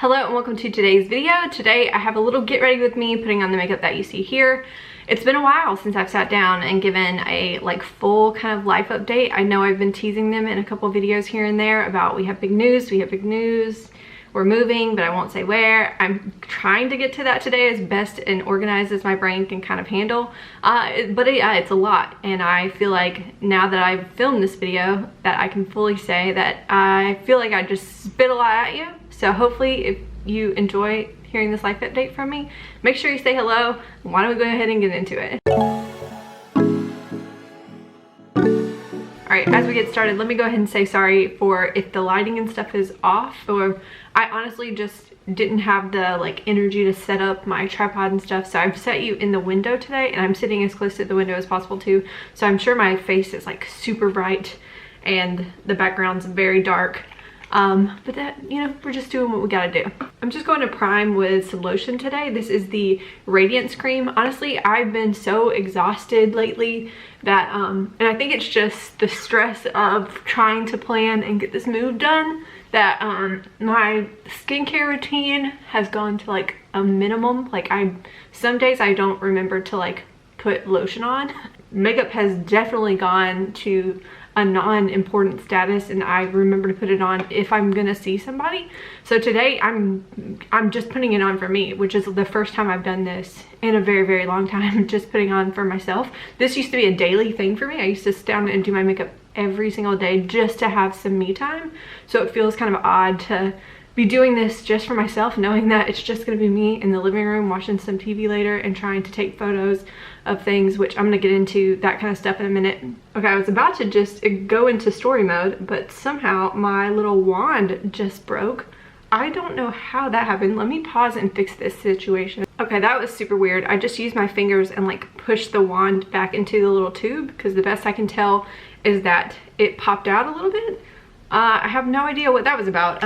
Hello and welcome to today's video. Today I have a little get ready with me, putting on the makeup that you see here. It's been a while since I've sat down and given a full kind of life update. I know I've been teasing them in a couple videos here and there about we have big news, we're moving, but I won't say where. I'm trying to get to that today as best and organized as my brain can kind of handle. It's a lot, and I feel like now that I've filmed this video that I can fully say that I feel like I just spit a lot at you. So hopefully if you enjoy hearing this life update from me, make sure you say hello. Why don't we go ahead and get into it? Alright, as we get started, let me go ahead and say sorry for if the lighting and stuff is off, or I honestly just didn't have the energy to set up my tripod and stuff. So I've set you in the window today, and I'm sitting as close to the window as possible too. So I'm sure my face is super bright and the background's very dark. But that, we're just doing what we gotta do. I'm just going to prime with some lotion today. This is the Radiance Cream. Honestly, I've been so exhausted lately that, and I think it's just the stress of trying to plan and get this move done, that my skincare routine has gone to a minimum. Some days I don't remember to put lotion on. Makeup has definitely gone to a non-important status, and I remember to put it on if I'm gonna see somebody. So today I'm just putting it on for me, which is the first time I've done this in a very, very long time, just putting on for myself. This used to be a daily thing for me. I used to sit down and do my makeup every single day just to have some me time. So it feels kind of odd to be doing this just for myself, knowing that it's just gonna be me in the living room watching some TV later and trying to take photos of things, which I'm gonna get into that kind of stuff in a minute. Okay, I was about to just go into story mode, but somehow my little wand just broke. I don't know how that happened. Let me pause and fix this situation. Okay, that was super weird. I just used my fingers and pushed the wand back into the little tube, because the best I can tell is that it popped out a little bit. I have no idea what that was about,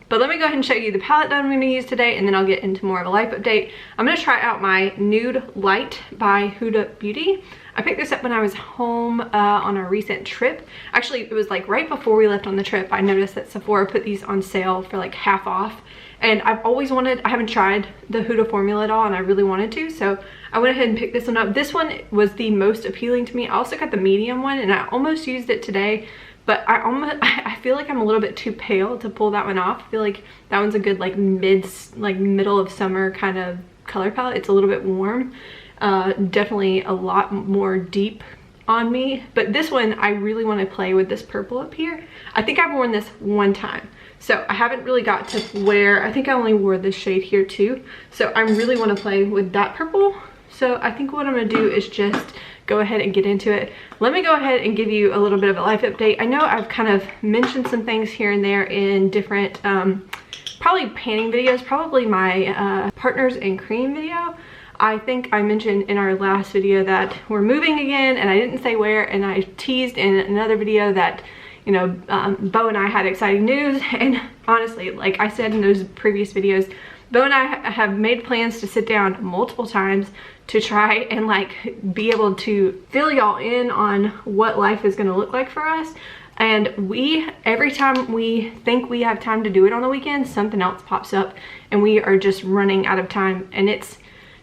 but let me go ahead and show you the palette that I'm going to use today, and then I'll get into more of a life update. I'm going to try out my Nude Light by Huda Beauty. I picked this up when I was home on a recent trip. Actually, it was right before we left on the trip. I noticed that Sephora put these on sale for half off, and I've always wanted, I haven't tried the Huda formula at all, and I really wanted to, so I went ahead and picked this one up. This one was the most appealing to me. I also got the medium one, and I almost used it today, but I feel like I'm a little bit too pale to pull that one off. I feel like that one's a good middle of summer kind of color palette. It's a little bit warm, definitely a lot more deep on me. But this one, I really want to play with this purple up here. I think I've worn this one time, so I haven't really got to wear, I think I only wore this shade here too. So I really want to play with that purple. So I think what I'm going to do is just go ahead and get into it. Let me go ahead and give you a little bit of a life update. I know I've kind of mentioned some things here and there in different probably panning videos, probably my partners in cream video. I think I mentioned in our last video that we're moving again, and I didn't say where, and I teased in another video that Bo and I had exciting news. And honestly, like I said in those previous videos, Bo and I have made plans to sit down multiple times to try and be able to fill y'all in on what life is going to look like for us. And every time we think we have time to do it on the weekend, something else pops up and we are just running out of time. And it's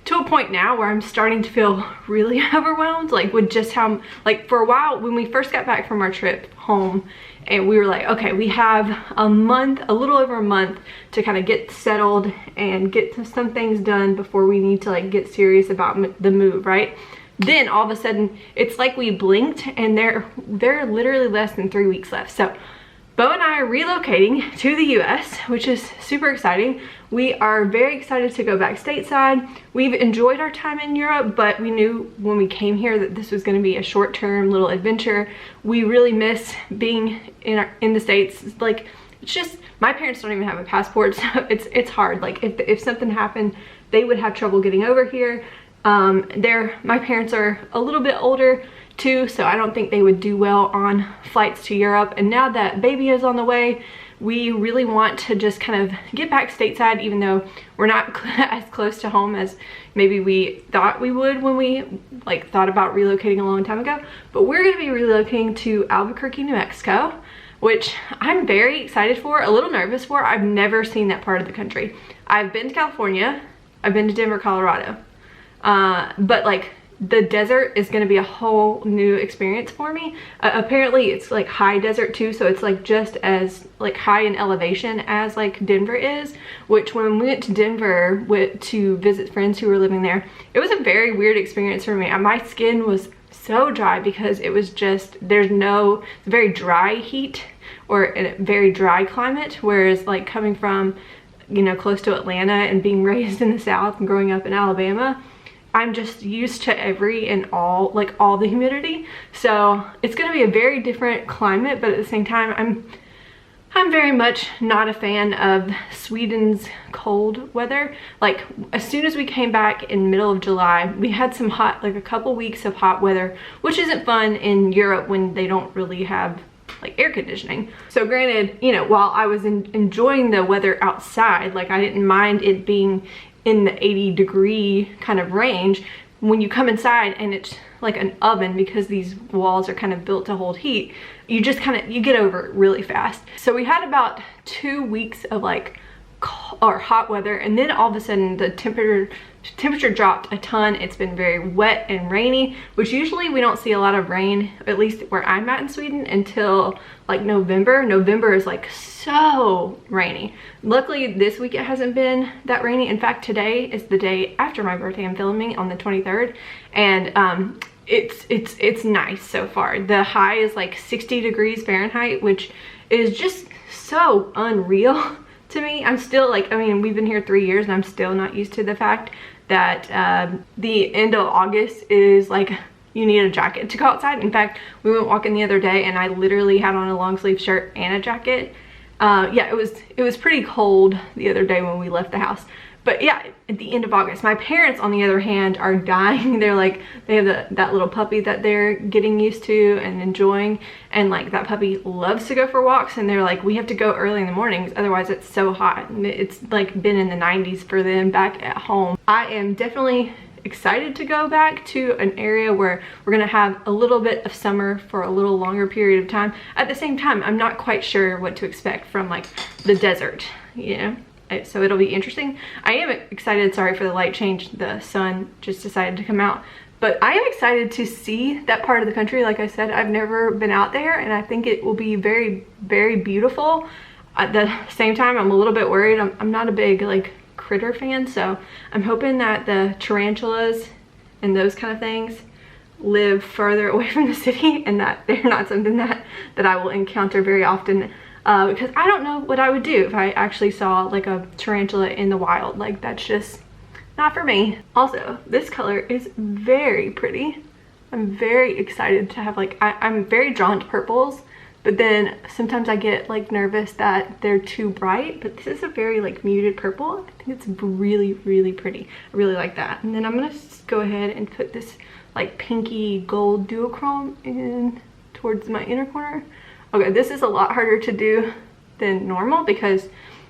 to a point now where I'm starting to feel really overwhelmed, with just how, for a while when we first got back from our trip home, and we were okay, we have a little over a month to kind of get settled and get some things done before we need to get serious about the move, right? Then all of a sudden it's we blinked and there are literally less than 3 weeks left. So Bo and I are relocating to the US, which is super exciting. We are very excited to go back stateside. We've enjoyed our time in Europe, but we knew when we came here that this was going to be a short-term little adventure. We really miss being in the States. It's just, my parents don't even have a passport, so it's hard. If something happened, they would have trouble getting over here. My parents are a little bit older too, so I don't think they would do well on flights to Europe. And now that baby is on the way, we really want to just kind of get back stateside, even though we're not as close to home as maybe we thought we would when we thought about relocating a long time ago. But we're going to be relocating to Albuquerque, New Mexico. which I'm very excited for, a little nervous for. I've never seen that part of the country. I've been to California, I've been to Denver, Colorado, but like the desert is going to be a whole new experience for me. Apparently it's like high desert too, so it's like just as like high in elevation as like Denver is, which when we went to Denver to visit friends who were living there, it was a very weird experience for me. My skin was so dry because it was just, there's no very dry heat or a very dry climate, whereas like coming from, you know, close to Atlanta and being raised in the South and growing up in Alabama, I'm just used to every and all, like all the humidity. So it's going to be a very different climate, but at the same time, I'm very much not a fan of Sweden's cold weather. Like as soon as we came back in middle of July, we had some hot, like a couple weeks of hot weather, which isn't fun in Europe when they don't really have like air conditioning. So granted, you know, while I was enjoying the weather outside, like I didn't mind it being in the 80-degree kind of range, when you come inside and it's like an oven because these walls are kind of built to hold heat, you just kind of, you get over it really fast. So we had about 2 weeks of like hot weather, and then all of a sudden the temperature dropped a ton. It's been very wet and rainy, which usually we don't see a lot of rain, at least where I'm at in Sweden, until like November. November is like so rainy. Luckily this week it hasn't been that rainy. In fact, today is the day after my birthday. I'm filming on the 23rd, and it's nice so far. The high is like 60 degrees Fahrenheit, which is just so unreal to me. I'm still like, I mean, we've been here 3 years and I'm still not used to the fact that the end of August is like, you need a jacket to go outside. In fact, we went walking the other day and I literally had on a long sleeve shirt and a jacket. Yeah, it was pretty cold the other day when we left the house. But yeah, at the end of August. My parents, on the other hand, are dying. They're like, they have that little puppy that they're getting used to and enjoying. And like that puppy loves to go for walks. And they're like, we have to go early in the mornings, otherwise it's so hot. And it's like been in the 90s for them back at home. I am definitely excited to go back to an area where we're gonna have a little bit of summer for a little longer period of time. At the same time, I'm not quite sure what to expect from like the desert, you know? So it'll be interesting. I am excited, sorry for the light change, the sun just decided to come out. But I am excited to see that part of the country. Like I said, I've never been out there and I think it will be very, very beautiful. At the same time, I'm a little bit worried. I'm not a big like critter fan, so I'm hoping that the tarantulas and those kind of things live further away from the city and that they're not something that I will encounter very often. Because I don't know what I would do if I actually saw like a tarantula in the wild. Like that's just not for me. Also, this color is very pretty. I'm very excited to have like, I'm very drawn to purples, but then sometimes I get like nervous that they're too bright, but this is a very like muted purple. I think it's really, really pretty. I really like that. And then I'm gonna go ahead and put this like pinky gold duochrome in towards my inner corner. Okay, this is a lot harder to do than normal because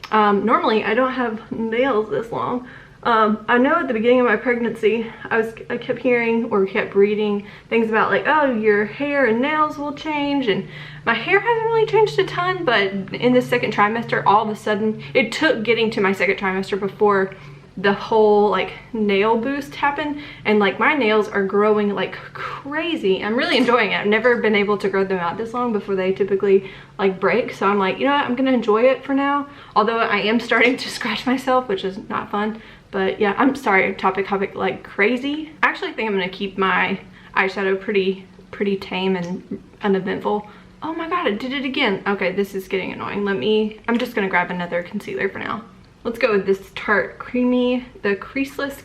normally I don't have nails this long. I know at the beginning of my pregnancy, I kept hearing or kept reading things about like, oh, your hair and nails will change, and my hair hasn't really changed a ton, but in the second trimester, all of a sudden, it took getting to my second trimester before the whole like nail boost happened, and like my nails are growing like crazy. I'm really enjoying it. I've never been able to grow them out this long before they typically like break, so I'm like, you know what, I'm gonna enjoy it for now, although I am starting to scratch myself, which is not fun. But yeah, I'm sorry, topic like crazy. I actually think I'm gonna keep my eyeshadow pretty tame and uneventful. Oh my god, I did it again. Okay, this is getting annoying. I'm just gonna grab another concealer for now. Let's go with this Tarte Creamy, the creaseless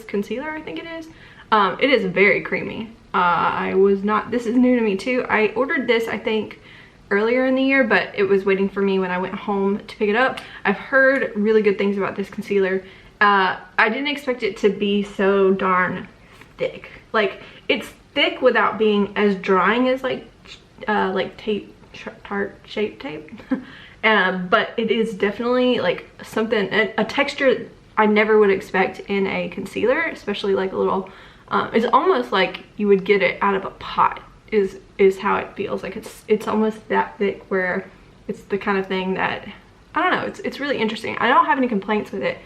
concealer, I think it is. It is very creamy. This is new to me too. I ordered this, I think, earlier in the year, but it was waiting for me when I went home to pick it up. I've heard really good things about this concealer. I didn't expect it to be so darn thick. Like, it's thick without being as drying as like Tarte Shape Tape. But it is definitely like something, a texture I never would expect in a concealer, especially like a little, it's almost like you would get it out of a pot. is how it feels. Like it's almost that thick where it's the kind of thing that, I don't know, it's really interesting. I don't have any complaints with it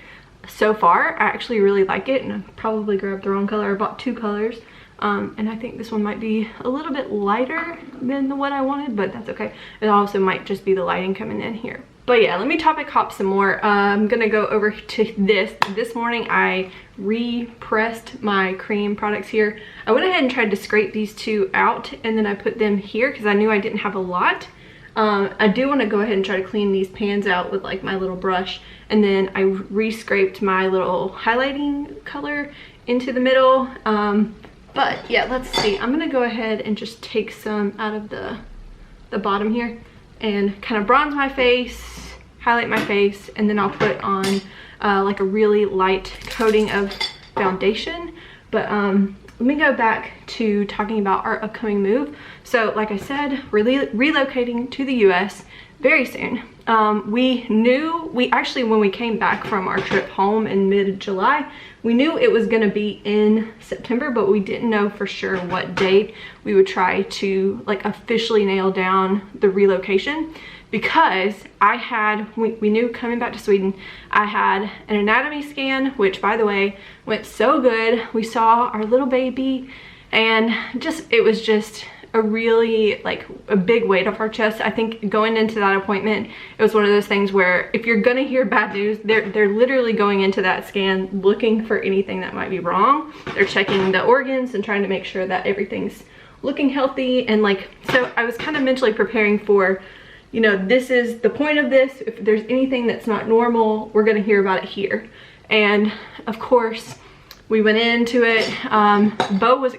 so far. I actually really like it, and I probably grabbed the wrong color. I bought 2 colors. And I think this one might be a little bit lighter than the one I wanted, but that's okay. It also might just be the lighting coming in here. But yeah, let me topic hop some more. I'm gonna go over to this. This morning I repressed my cream products here. I went ahead and tried to scrape these 2 out, and then I put them here because I knew I didn't have a lot. I do want to go ahead and try to clean these pans out with like my little brush, and then I re-scraped my little highlighting color into the middle. But yeah, let's see. I'm gonna go ahead and just take some out of the bottom here and kind of bronze my face, highlight my face, and then I'll put on like a really light coating of foundation. But let me go back to talking about our upcoming move. So like I said, we're relocating to the US very soon. We actually, when we came back from our trip home in mid-July, we knew it was gonna be in September, but we didn't know for sure what date we would try to like officially nail down the relocation, because we knew coming back to Sweden, I had an anatomy scan, which by the way, went so good. We saw our little baby, and it was just a really like a big weight off our chest. I think going into that appointment, it was one of those things where if you're gonna hear bad news, they're literally going into that scan looking for anything that might be wrong. They're checking the organs and trying to make sure that everything's looking healthy. And like, so I was kind of mentally preparing for, you know, this is the point of this. If there's anything that's not normal, we're gonna hear about it here. And of course, we went into it. Bo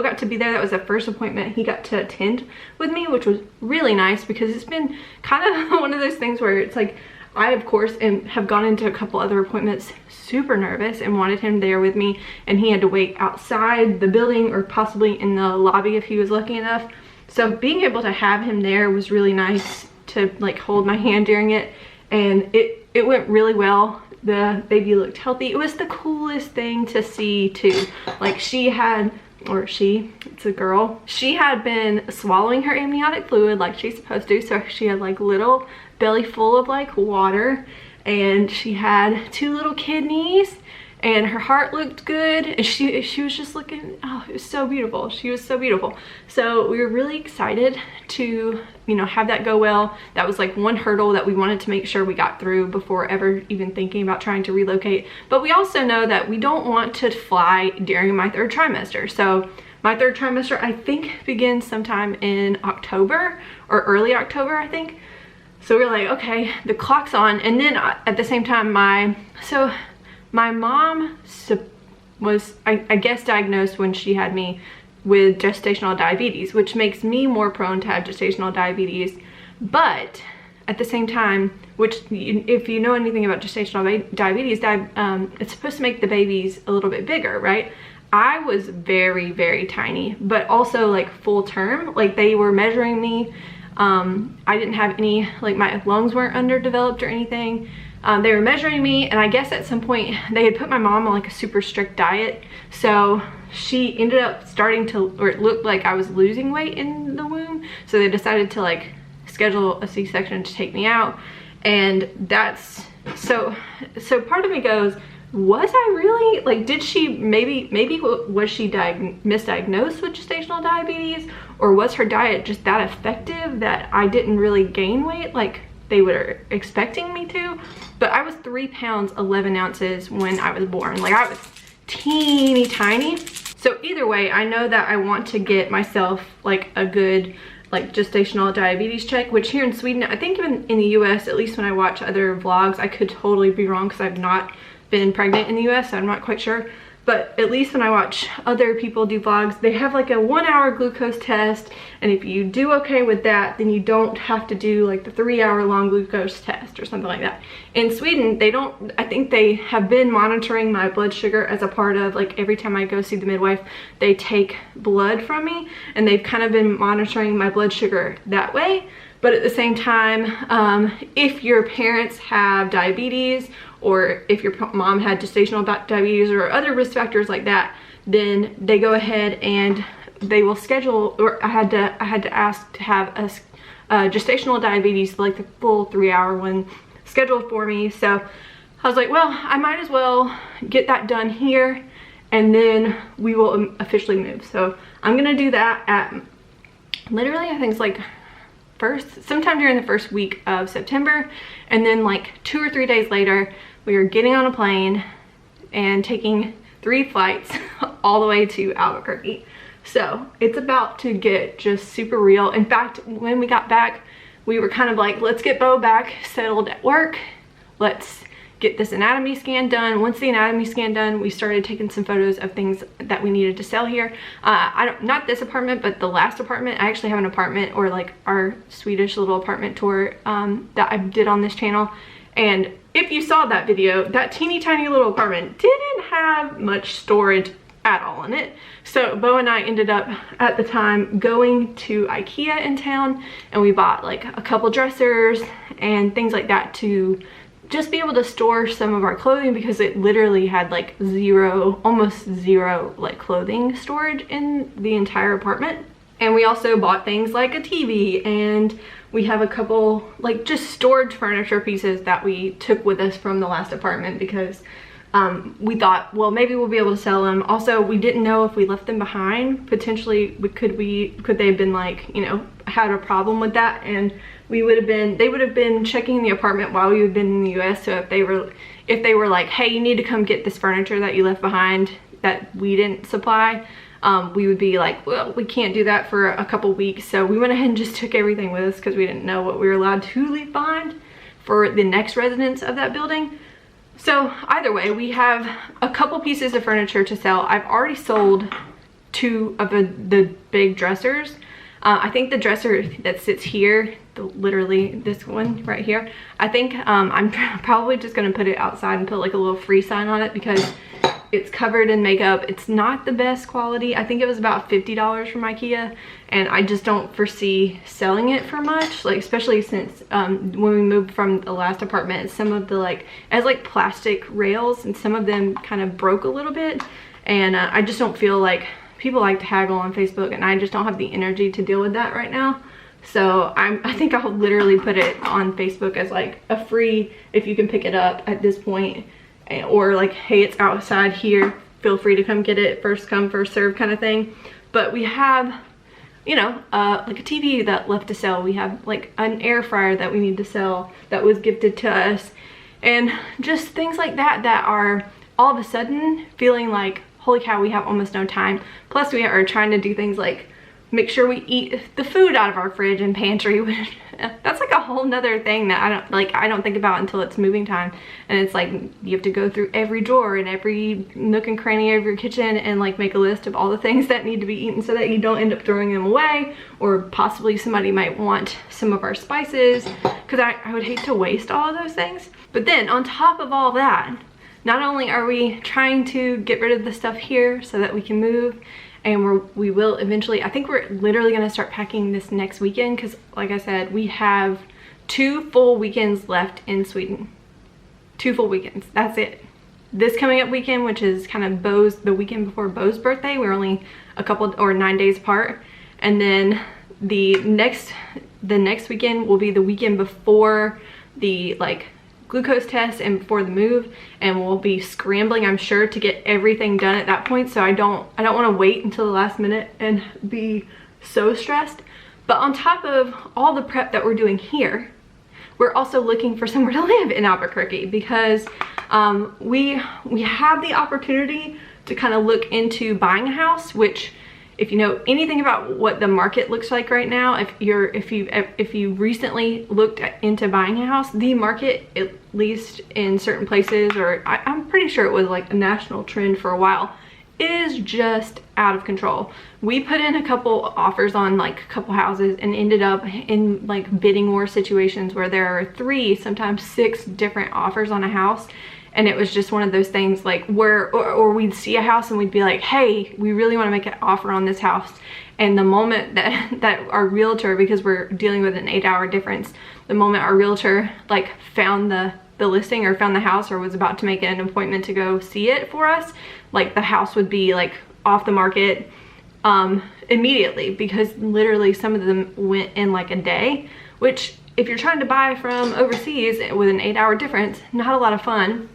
got to be there. That was the first appointment he got to attend with me, which was really nice, because it's been kind of one of those things where it's like, I of course have gone into a couple other appointments super nervous and wanted him there with me, and he had to wait outside the building or possibly in the lobby if he was lucky enough. So being able to have him there was really nice, to like hold my hand during it, and it went really well. The baby looked healthy. It was the coolest thing to see too. Like it's a girl. She had been swallowing her amniotic fluid like she's supposed to. So she had like little belly full of like water, and she had 2 little kidneys, and her heart looked good, and she was just looking, oh, it was so beautiful. She was so beautiful. So we were really excited to, you know, have that go well. That was like one hurdle that we wanted to make sure we got through before ever even thinking about trying to relocate. But we also know that we don't want to fly during my 3rd trimester. So my 3rd trimester, I think, begins sometime in October or early October, I think. So we're like, okay, the clock's on. And then at the same time, my mom was, I guess, diagnosed when she had me with gestational diabetes, which makes me more prone to have gestational diabetes. But at the same time, if you know anything about gestational diabetes, it's supposed to make the babies a little bit bigger, right? I was very, very tiny, but also like full term. Like they were measuring me. I didn't have any, like my lungs weren't underdeveloped or anything. They were measuring me, and I guess at some point they had put my mom on like a super strict diet. So she ended up starting to, or it looked like I was losing weight in the womb. So they decided to like schedule a C-section to take me out. And that's, so part of me goes, was I really, like, did she, maybe was she misdiagnosed with gestational diabetes? Or was her diet just that effective that I didn't really gain weight like they were expecting me to? But I was 3 pounds 11 ounces when I was born. Like I was teeny tiny. So either way, I know that I want to get myself like a good like gestational diabetes check, which here in Sweden, I think even in the US, at least when I watch other vlogs, I could totally be wrong because I've not been pregnant in the US, so I'm not quite sure. But at least when I watch other people do vlogs, they have like a 1-hour glucose test. And if you do okay with that, then you don't have to do like the 3-hour long glucose test or something like that. In Sweden, they don't, I think they have been monitoring my blood sugar as a part of like every time I go see the midwife, they take blood from me, and they've kind of been monitoring my blood sugar that way. But at the same time, if your parents have diabetes, or if your mom had gestational diabetes or other risk factors like that, then they go ahead and they will schedule, or I had to ask to have a gestational diabetes, like the full 3-hour one, scheduled for me. So I was like, well, I might as well get that done here, and then we will officially move. So I'm gonna do that at literally, I think it's like sometime during the first week of September, and then like 2 or 3 days later, we are getting on a plane and taking 3 flights all the way to Albuquerque. So it's about to get just super real. In fact, when we got back, we were kind of like, let's get Bo back settled at work. Let's get this anatomy scan done. Once the anatomy scan done, we started taking some photos of things that we needed to sell here. Not this apartment, but the last apartment. I actually have an apartment, or like our Swedish little apartment tour that I did on this channel. And if you saw that video, that teeny tiny little apartment didn't have much storage at all in it. So Bo and I ended up at the time going to IKEA in town, and we bought like a couple dressers and things like that to just be able to store some of our clothing, because it literally had like almost zero like clothing storage in the entire apartment. And we also bought things like a TV, and we have a couple like just storage furniture pieces that we took with us from the last apartment, because we thought, well, maybe we'll be able to sell them. Also, we didn't know if we left them behind, potentially could they have been like, you know, had a problem with that, and they would have been checking the apartment while we had been in the US. So if they were like, hey, you need to come get this furniture that you left behind that we didn't supply, we would be like, well, we can't do that for a couple weeks. So we went ahead and just took everything with us, because we didn't know what we were allowed to leave behind for the next residents of that building. So either way, we have a couple pieces of furniture to sell. I've already sold 2 of the big dressers. I think the dresser that sits here, literally this one right here, I think I'm probably just gonna put it outside and put like a little free sign on it, because it's covered in makeup. It's not the best quality. I think it was about $50 from IKEA, and I just don't foresee selling it for much, like especially since when we moved from the last apartment, some of the it has like plastic rails, and some of them kind of broke a little bit, and I just don't feel like, people like to haggle on Facebook, and I just don't have the energy to deal with that right now. So I think I'll literally put it on Facebook as like a free, if you can pick it up at this point, or like, hey, it's outside here, feel free to come get it, first come first serve kind of thing. But we have, you know, like a TV that left to sell. We have like an air fryer that we need to sell that was gifted to us, and just things like that that are all of a sudden feeling like, holy cow, we have almost no time. Plus we are trying to do things like make sure we eat the food out of our fridge and pantry, which that's like a whole nother thing that I don't think about until it's moving time. And it's like, you have to go through every drawer and every nook and cranny of your kitchen and like make a list of all the things that need to be eaten, so that you don't end up throwing them away, or possibly somebody might want some of our spices, because I would hate to waste all of those things. But then on top of all that, not only are we trying to get rid of the stuff here so that we can move, and we will eventually, I think we're literally going to start packing this next weekend, because like I said, we have 2 full weekends left in Sweden. 2 full weekends, that's it. This coming up weekend, which is kind of the weekend before Bo's birthday, we're only a couple or 9 days apart, and then the next weekend will be the weekend before the like glucose test and before the move, and we'll be scrambling, I'm sure, to get everything done at that point. So I don't want to wait until the last minute and be so stressed. But on top of all the prep that we're doing here, we're also looking for somewhere to live in Albuquerque, because we have the opportunity to kind of look into buying a house, which, if you know anything about what the market looks like right now, if you recently looked into buying a house, the market, at least in certain places, or I'm pretty sure it was like a national trend for a while, is just out of control. We put in a couple offers on like a couple houses and ended up in like bidding war situations where there are 3, sometimes 6 different offers on a house. And it was just one of those things like where, or we'd see a house and we'd be like, hey, we really want to make an offer on this house. And the moment that our realtor, because we're dealing with an 8-hour difference, the moment our realtor like found the listing or found the house or was about to make an appointment to go see it for us, like the house would be like off the market, immediately, because literally some of them went in like a day, which if you're trying to buy from overseas with an 8-hour difference, not a lot of fun.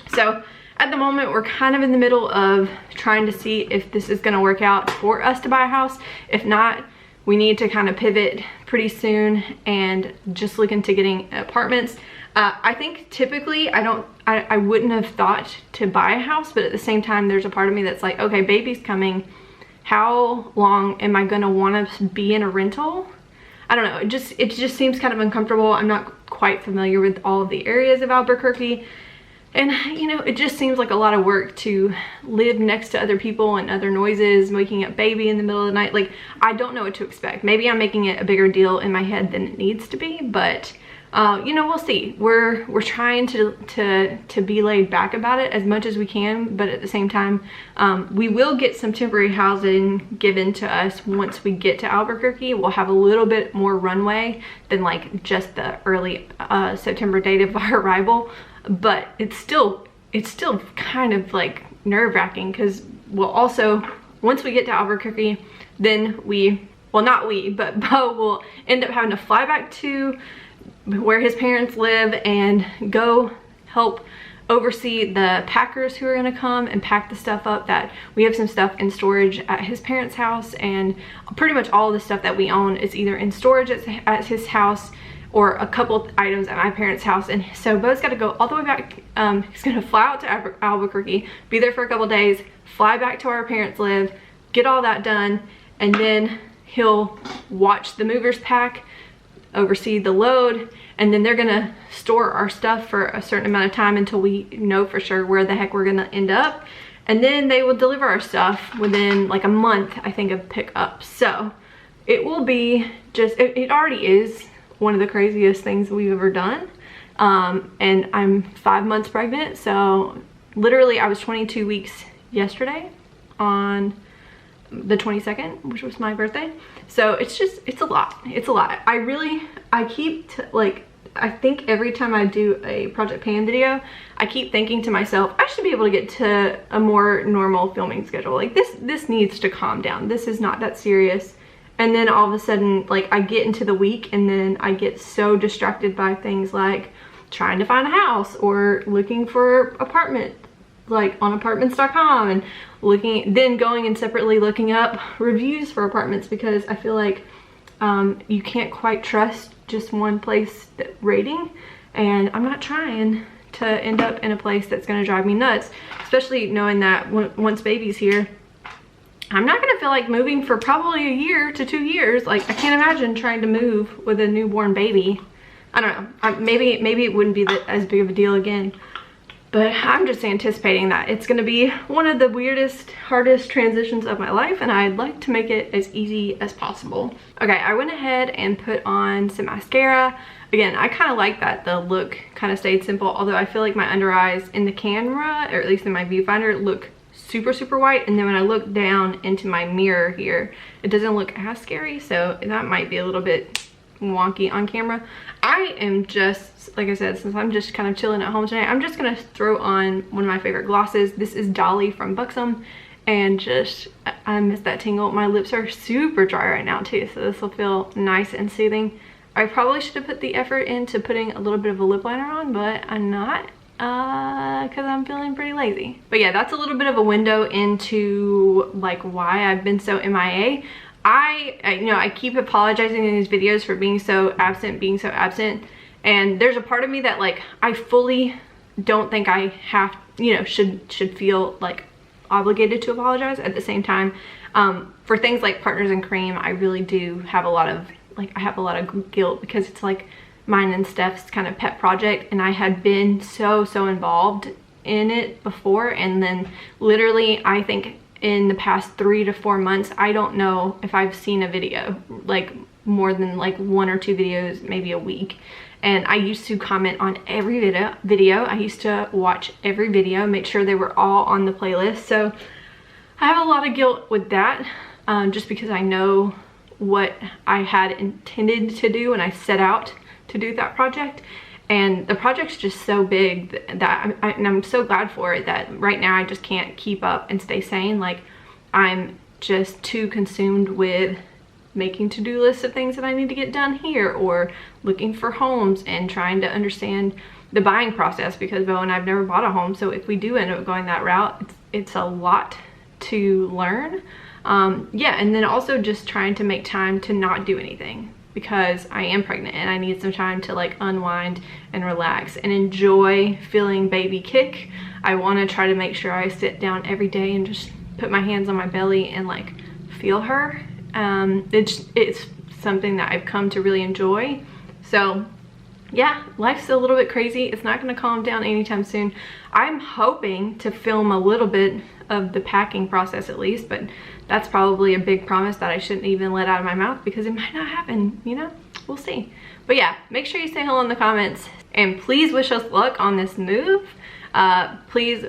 So at the moment, we're kind of in the middle of trying to see if this is going to work out for us to buy a house. If not, we need to kind of pivot pretty soon and just look into getting apartments. I think typically I wouldn't have thought to buy a house, but at the same time, there's a part of me that's like, okay, baby's coming. How long am I gonna want to be in a rental? I don't know, it just seems kind of uncomfortable. I'm not quite familiar with all of the areas of Albuquerque. And you know, it just seems like a lot of work to live next to other people and other noises, waking up baby in the middle of the night. Like, I don't know what to expect. Maybe I'm making it a bigger deal in my head than it needs to be, but you know, we'll see. We're trying to be laid back about it as much as we can, but at the same time, we will get some temporary housing given to us once we get to Albuquerque. We'll have a little bit more runway than like just the early September date of our arrival. But it's still kind of like nerve-wracking, because we'll also, once we get to Albuquerque, then but Bo will end up having to fly back to where his parents live and go help oversee the packers who are going to come and pack the stuff up. That we have some stuff in storage at his parents' house, and pretty much all the stuff that we own is either in storage at his house or a couple items at my parents' house. And so Bo's got to go all the way back. He's gonna fly out to Albuquerque, be there for a couple days, fly back to where our parents live, get all that done, and then he'll watch the movers pack, oversee the load, and then they're gonna store our stuff for a certain amount of time until we know for sure where the heck we're gonna end up. And then they will deliver our stuff within like a month, I think, of pickup. So it will be just, it already is one of the craziest things we've ever done. And I'm 5 months pregnant, so literally I was 22 weeks yesterday on the 22nd, which was my birthday. So it's a lot. I think every time I do a Project Pan video, I keep thinking to myself, I should be able to get to a more normal filming schedule. Like this needs to calm down. This is not that serious. And then all of a sudden, like, I get into the week and then I get so distracted by things like trying to find a house or looking for apartment, like on apartments.com, and then going and separately looking up reviews for apartments, because I feel like you can't quite trust just one place rating, and I'm not trying to end up in a place that's going to drive me nuts, especially knowing that once baby's here, I'm not gonna feel like moving for probably a year to 2 years. Like, I can't imagine trying to move with a newborn baby. I don't know. Maybe it wouldn't be as big of a deal again. But I'm just anticipating that it's gonna be one of the weirdest, hardest transitions of my life, and I'd like to make it as easy as possible. Okay, I went ahead and put on some mascara. Again, I kind of like that the look kind of stayed simple, although I feel like my under eyes in the camera, or at least in my viewfinder, look super white, and then when I look down into my mirror here, it doesn't look as scary, so that might be a little bit wonky on camera. I am just, like I said, since I'm just kind of chilling at home tonight, I'm just gonna throw on one of my favorite glosses. This is DaLin from Buxom, and just, I miss that tingle. My lips are super dry right now too, so this will feel nice and soothing. I probably should have put the effort into putting a little bit of a lip liner on, but I'm not, because I'm feeling pretty lazy. But yeah, that's a little bit of a window into like why I've been so MIA. I keep apologizing in these videos for being so absent, and there's a part of me that, like, I fully don't think I have, should feel like obligated to apologize. At the same time, for things like Partners in Cream, I really do have a lot of, I have a lot of guilt, because it's like mine and Steph's kind of pet project, and I had been so involved in it before, and then literally I think in the past 3 to 4 months, I don't know if I've seen a video, like more than like 1 or 2 videos, maybe a week. And I used to comment on every video. I used to watch every video, make sure they were all on the playlist. So I have a lot of guilt with that, just because I know what I had intended to do when I set out to do that project. And the project's just so big that I'm so glad for it, that right now I just can't keep up and stay sane. Like, I'm just too consumed with making to-do lists of things that I need to get done here, or looking for homes and trying to understand the buying process, because Bo and I've never bought a home. So if we do end up going that route, it's a lot to learn. Yeah, and then also just trying to make time to not do anything, because I am pregnant and I need some time to like unwind and relax and enjoy feeling baby kick. I want to try to make sure I sit down every day and just put my hands on my belly and like feel her. It's something that I've come to really enjoy. So yeah, life's a little bit crazy. It's not going to calm down anytime soon. I'm hoping to film a little bit of the packing process at least, but that's probably a big promise that I shouldn't even let out of my mouth, because it might not happen, you know? We'll see. But yeah, make sure you say hello in the comments, and please wish us luck on this move. Please,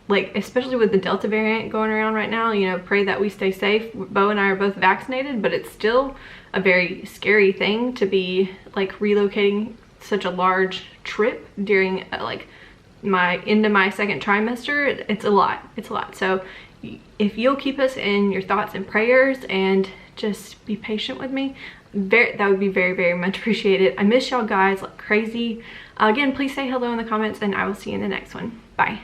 like, especially with the Delta variant going around right now, you know, pray that we stay safe. Bo and I are both vaccinated, but it's still a very scary thing to be like relocating such a large trip during like into my second trimester. It's a lot. So if you'll keep us in your thoughts and prayers and just be patient with me, that would be very, very much appreciated. I miss y'all guys like crazy. Again, please say hello in the comments, and I will see you in the next one. Bye.